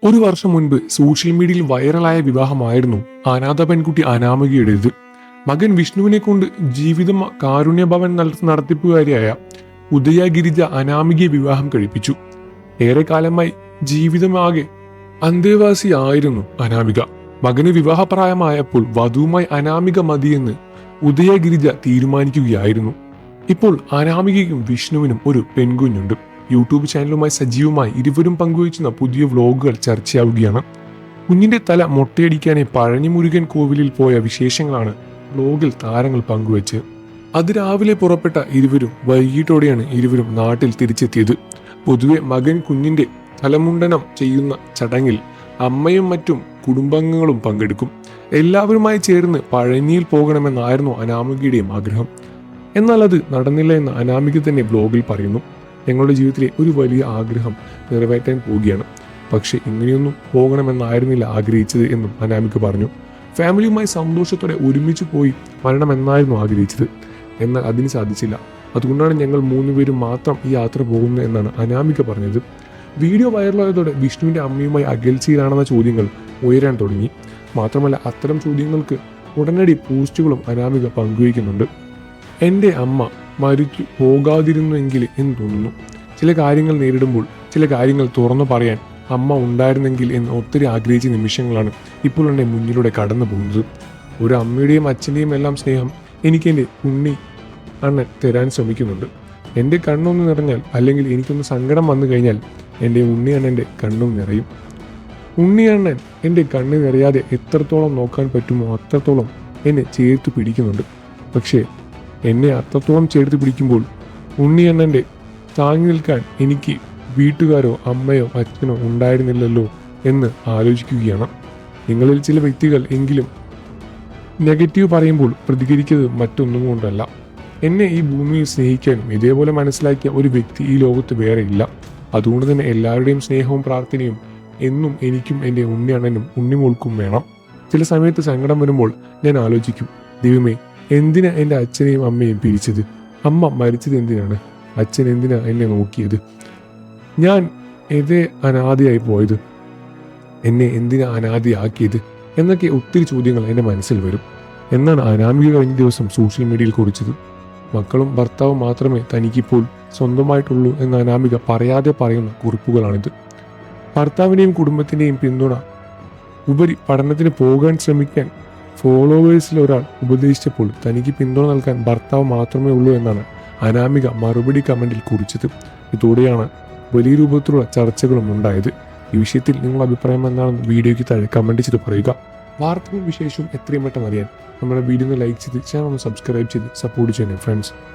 ഒരു വർഷം മുൻപ് സോഷ്യൽ മീഡിയയിൽ വൈറലായ വിവാഹമായിരുന്നു അനാഥ പെൺകുട്ടി അനാമികയുടേത്. മകൻ വിഷ്ണുവിനെ കൊണ്ട് ജീവിതം കാരുണ്യഭവൻ നടത്തിപ്പുകാരിയായ ഉദയ ഗിരിജ അനാമികയെ വിവാഹം കഴിപ്പിച്ചു. ഏറെക്കാലമായി ജീവിതമാകെ അന്തേവാസിയായിരുന്നു അനാമിക. മകന് വിവാഹപ്രായമായപ്പോൾ വധുവുമായി അനാമിക മതിയെന്ന് ഉദയ ഗിരിജ തീരുമാനിക്കുകയായിരുന്നു. ഇപ്പോൾ അനാമികയ്ക്കും വിഷ്ണുവിനും ഒരു പെൺകുഞ്ഞുണ്ട്. യൂട്യൂബ് ചാനലുമായി സജീവമായി ഇരുവരും പങ്കുവയ്ക്കുന്ന പുതിയ വ്ലോഗുകൾ ചർച്ചയാവുകയാണ്. കുഞ്ഞിന്റെ തല മൊട്ടയടിക്കാനായി പഴനി മുരുകൻ കോവിലിൽ പോയ വിശേഷങ്ങളാണ് വ്ലോഗിൽ താരങ്ങൾ പങ്കുവച്ചത്. അതിരാവിലെ പുറപ്പെട്ട ഇരുവരും വൈകിട്ടോടെയാണ് ഇരുവരും നാട്ടിൽ തിരിച്ചെത്തിയത്. പൊതുവെ മകൻ കുഞ്ഞിന്റെ തലമുണ്ടനം ചെയ്യുന്ന ചടങ്ങിൽ അമ്മയും മറ്റും കുടുംബാംഗങ്ങളും പങ്കെടുക്കും. എല്ലാവരുമായി ചേർന്ന് പഴനിയിൽ പോകണമെന്നായിരുന്നു അനാമികയുടെയും ആഗ്രഹം. എന്നാൽ അത് നടന്നില്ല എന്ന് അനാമിക തന്നെ വ്ലോഗിൽ പറയുന്നു. ഞങ്ങളുടെ ജീവിതത്തിലെ ഒരു വലിയ ആഗ്രഹം നിറവേറ്റാൻ പോവുകയാണ്. പക്ഷെ ഇങ്ങനെയൊന്നും പോകണമെന്നായിരുന്നില്ല ആഗ്രഹിച്ചത് എന്നും അനാമിക പറഞ്ഞു. ഫാമിലിയുമായി സന്തോഷത്തോടെ ഒരുമിച്ച് പോയി വരണമെന്നായിരുന്നു ആഗ്രഹിച്ചത്. എന്നാൽ അതിന് സാധിച്ചില്ല. അതുകൊണ്ടാണ് ഞങ്ങൾ 3 പേരും മാത്രം ഈ യാത്ര പോകുന്നത് എന്നാണ് അനാമിക പറഞ്ഞത്. വീഡിയോ വൈറലായതോടെ വിഷ്ണുവിന്റെ അമ്മയുമായി അകൽച്ചയിലാണെന്ന ചോദ്യങ്ങൾ ഉയരാൻ തുടങ്ങി. മാത്രമല്ല അത്തരം ചോദ്യങ്ങൾക്ക് ഉടനടി പോസ്റ്റുകളും അനാമിക പങ്കുവയ്ക്കുന്നുണ്ട്. എൻ്റെ അമ്മ മരിച്ചു പോകാതിരുന്നെങ്കിൽ എന്ന് തോന്നുന്നു. ചില കാര്യങ്ങൾ നേരിടുമ്പോൾ ചില കാര്യങ്ങൾ തുറന്നു പറയാൻ അമ്മ ഉണ്ടായിരുന്നെങ്കിൽ എന്ന് ഒത്തിരി ആഗ്രഹിച്ച നിമിഷങ്ങളാണ് ഇപ്പോൾ എൻ്റെ മുന്നിലൂടെ കടന്നു പോകുന്നത്. ഒരു അമ്മയുടെയും അച്ഛൻ്റെയും എല്ലാം സ്നേഹം എനിക്ക് എൻ്റെ ഉണ്ണി അണ്ണൻ തരാൻ ശ്രമിക്കുന്നുണ്ട്. എൻ്റെ കണ്ണൊന്ന് നിറഞ്ഞാൽ അല്ലെങ്കിൽ എനിക്കൊന്ന് സങ്കടം വന്നു കഴിഞ്ഞാൽ എൻ്റെ ഉണ്ണി അണ്ണൻ്റെ കണ്ണും നിറയും. ഉണ്ണി അണ്ണൻ എൻ്റെ കണ്ണ് നിറയാതെ എത്രത്തോളം നോക്കാൻ പറ്റുമോ അത്രത്തോളം എന്നെ ചേർത്ത് പിടിക്കുന്നുണ്ട്. പക്ഷേ എന്നെ അത്രത്തോളം ചേർത്ത് പിടിക്കുമ്പോൾ ഉണ്ണിയണ്ണൻ്റെ താങ്ങി നിൽക്കാൻ എനിക്ക് വീട്ടുകാരോ അമ്മയോ അച്ഛനോ ഉണ്ടായിരുന്നില്ലല്ലോ എന്ന് ആലോചിക്കുകയാണ്. നിങ്ങളിൽ ചില വ്യക്തികൾ എങ്കിലും നെഗറ്റീവ് പറയുമ്പോൾ പ്രതികരിക്കുന്നത് മറ്റൊന്നും കൊണ്ടല്ല. എന്നെ ഈ ഭൂമിയിൽ സ്നേഹിക്കാനും ഇതേപോലെ മനസ്സിലാക്കിയ ഒരു വ്യക്തി ഈ ലോകത്ത് വേറെ ഇല്ല. അതുകൊണ്ട് തന്നെ എല്ലാവരുടെയും സ്നേഹവും പ്രാർത്ഥനയും എന്നും എനിക്കും എൻ്റെ ഉണ്ണിയണ്ണനും ഉണ്ണിമോൾക്കും വേണം. ചില സമയത്ത് സങ്കടം വരുമ്പോൾ ഞാൻ ആലോചിക്കും, ദൈവമേ, എന്തിനാ എൻ്റെ അച്ഛനെയും അമ്മയും പിരിച്ചത്? അമ്മ മരിച്ചത് എന്തിനാണ്? അച്ഛൻ എന്തിനാ എന്നെ നോക്കിയത്? ഞാൻ ഏതേ അനാഥയായി പോയത്? എന്നെ എന്തിനാ അനാഥയാക്കിയത്? എന്നൊക്കെ ഒത്തിരി ചോദ്യങ്ങൾ എൻ്റെ മനസ്സിൽ വരും എന്നാണ് അനാമിക കഴിഞ്ഞ ദിവസം സോഷ്യൽ മീഡിയയിൽ കുറിച്ചത്. മക്കളും ഭർത്താവും മാത്രമേ തനിക്കിപ്പോൾ സ്വന്തമായിട്ടുള്ളൂ എന്ന് അനാമിക പറയാതെ പറയുന്ന കുറിപ്പുകളാണിത്. ഭർത്താവിൻ്റെയും കുടുംബത്തിൻ്റെയും പിന്തുണ ഉപരി പഠനത്തിന് പോകാൻ ശ്രമിക്കാൻ ഫോളോവേഴ്സിൽ ഒരാൾ ഉപദേശിച്ചപ്പോൾ തനിക്ക് പിന്തുണ നൽകാൻ ഭർത്താവ് മാത്രമേ ഉള്ളൂ എന്നാണ് അനാമിക മറുപടി കമന്റിൽ കുറിച്ചത്. ഇതോടെയാണ് വലിയ രൂപത്തിലുള്ള ചർച്ചകളും ഉണ്ടായത്. ഈ വിഷയത്തിൽ നിങ്ങളുടെ അഭിപ്രായം എന്താണെന്ന് വീഡിയോയ്ക്ക് താഴെ കമന്റ് ചെയ്ത് പറയുക. വാർത്തകളും വിശേഷവും എത്രയും പെട്ടെന്ന് അറിയാൻ നമ്മുടെ വീഡിയോ ലൈക്ക് ചെയ്ത് ചാനൽ സബ്സ്ക്രൈബ് ചെയ്ത് സപ്പോർട്ട് ചെയ്യണം ഫ്രണ്ട്സ്.